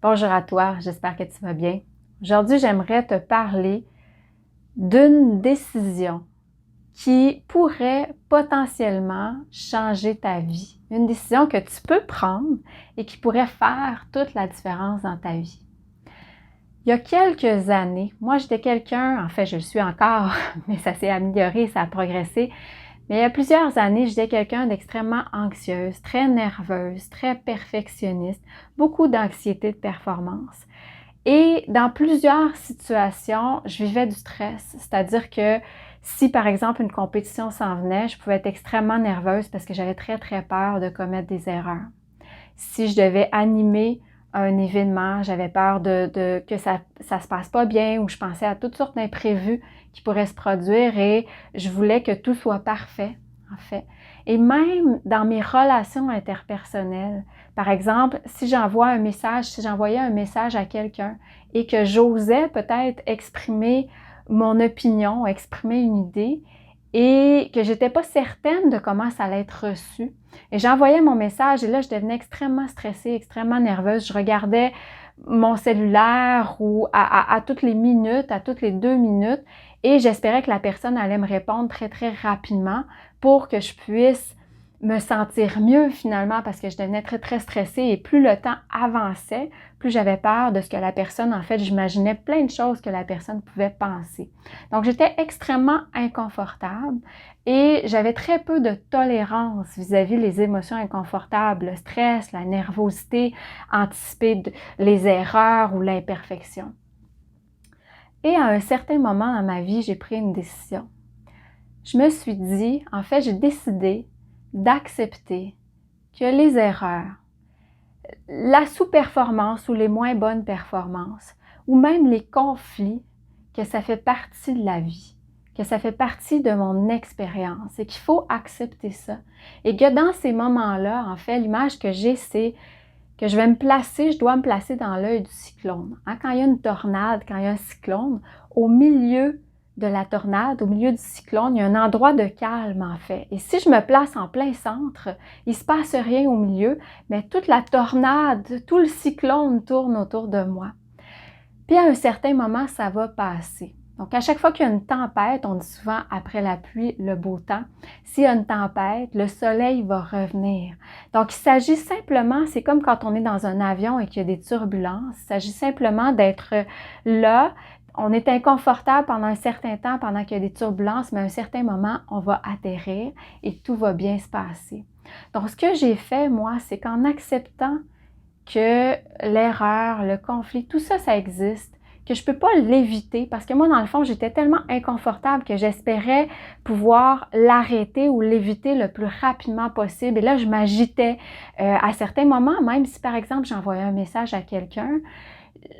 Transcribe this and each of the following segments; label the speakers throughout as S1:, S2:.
S1: Bonjour à toi, j'espère que tu vas bien. Aujourd'hui, j'aimerais te parler d'une décision qui pourrait potentiellement changer ta vie. Une décision que tu peux prendre et qui pourrait faire toute la différence dans ta vie. Il y a quelques années, moi j'étais quelqu'un, en fait je le suis encore, mais ça s'est amélioré, ça a progressé. Mais il y a plusieurs années, j'étais quelqu'un d'extrêmement anxieuse, très nerveuse, très perfectionniste, beaucoup d'anxiété de performance. Et dans plusieurs situations, je vivais du stress. C'est-à-dire que si, par exemple, une compétition s'en venait, je pouvais être extrêmement nerveuse parce que j'avais très, très peur de commettre des erreurs. Si je devais animer un événement, j'avais peur que ça se passe pas bien ou je pensais à toutes sortes d'imprévus qui pourraient se produire et je voulais que tout soit parfait, en fait. Et même dans mes relations interpersonnelles, par exemple, si j'envoyais un message à quelqu'un et que j'osais peut-être exprimer mon opinion, exprimer une idée et que j'étais pas certaine de comment ça allait être reçu. Et j'envoyais mon message et là, je devenais extrêmement stressée, extrêmement nerveuse. Je regardais mon cellulaire ou à toutes les minutes, à toutes les 2 minutes et j'espérais que la personne allait me répondre très, très rapidement pour que je puisse me sentir mieux finalement parce que je devenais très, très stressée et plus le temps avançait, plus j'avais peur de ce que la personne, en fait, j'imaginais plein de choses que la personne pouvait penser. Donc, j'étais extrêmement inconfortable et j'avais très peu de tolérance vis-à-vis les émotions inconfortables, le stress, la nervosité, anticiper les erreurs ou l'imperfection. Et à un certain moment dans ma vie, j'ai pris une décision. Je me suis dit, en fait, j'ai décidé d'accepter que les erreurs, la sous-performance ou les moins bonnes performances, ou même les conflits, que ça fait partie de la vie, que ça fait partie de mon expérience et qu'il faut accepter ça. Et que dans ces moments-là, en fait, l'image que j'ai, c'est que je dois me placer dans l'œil du cyclone. Quand il y a une tornade, quand il y a un cyclone, au milieu de la tornade, au milieu du cyclone, il y a un endroit de calme en fait. Et si je me place en plein centre, il ne se passe rien au milieu, mais toute la tornade, tout le cyclone tourne autour de moi. Puis à un certain moment, ça va passer. Donc, à chaque fois qu'il y a une tempête, on dit souvent après la pluie, le beau temps. S'il y a une tempête, le soleil va revenir. Donc, il s'agit simplement, c'est comme quand on est dans un avion et qu'il y a des turbulences, il s'agit simplement d'être là. On est inconfortable pendant un certain temps, pendant qu'il y a des turbulences, mais à un certain moment, on va atterrir et tout va bien se passer. Donc, ce que j'ai fait, moi, c'est qu'en acceptant que l'erreur, le conflit, tout ça, ça existe, que je peux pas l'éviter parce que moi, dans le fond, j'étais tellement inconfortable que j'espérais pouvoir l'arrêter ou l'éviter le plus rapidement possible. Et là, je m'agitais. À certains moments, même si, par exemple, j'envoyais un message à quelqu'un,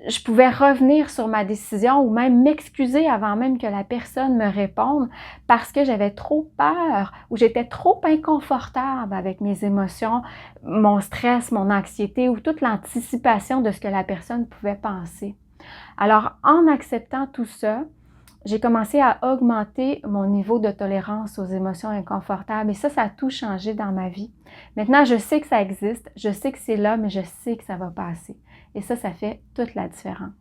S1: je pouvais revenir sur ma décision ou même m'excuser avant même que la personne me réponde parce que j'avais trop peur ou j'étais trop inconfortable avec mes émotions, mon stress, mon anxiété ou toute l'anticipation de ce que la personne pouvait penser. Alors, en acceptant tout ça, j'ai commencé à augmenter mon niveau de tolérance aux émotions inconfortables et ça a tout changé dans ma vie. Maintenant, je sais que ça existe, je sais que c'est là, mais je sais que ça va passer. Et ça fait toute la différence.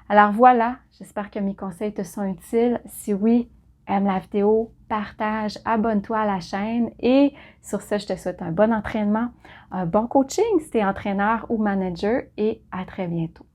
S1: Alors voilà, j'espère que mes conseils te sont utiles. Si oui, aime la vidéo, partage, abonne-toi à la chaîne et sur ce, je te souhaite un bon entraînement, un bon coaching si tu es entraîneur ou manager et à très bientôt.